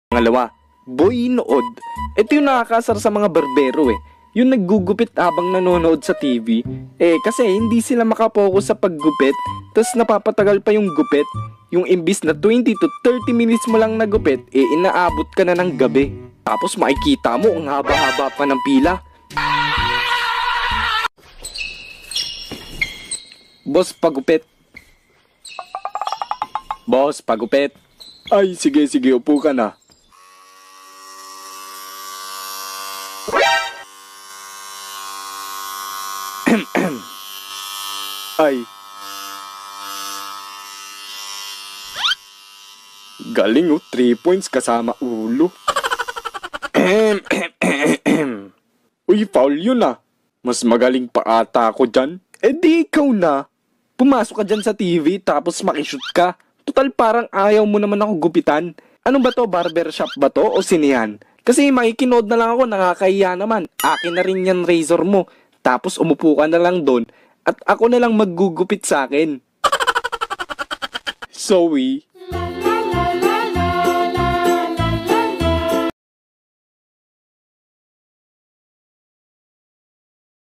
Pangalawa, boy nood. Ito yung nakakasar sa mga barbero Yung naggugupit habang nanonood sa TV. Kasi hindi sila makapokus sa paggupit, tas napapatagal pa yung gupit. Yung imbis na 20 to 30 minutes mo lang nagupit, inaabot ka na ng gabi. Tapos makikita mo ang haba-haba pa ng pila. Boss, pagupit. Boss, pagupit. Ay, sige, upo ka na. Ay. Galing 3 points kasama ulo. Uy, foul yun Mas magaling pa ata ako dyan. Di ikaw na. Pumasok ka dyan sa TV tapos makishoot ka. Total parang ayaw mo naman ako gupitan. Ano ba to, barbershop ba to o sinihan? Kasi makikinood na lang ako, nakakahiya naman. Akin na rin yan razor mo. Tapos umupo ka na lang doon at ako na lang maggugupit sa akin. Sorry.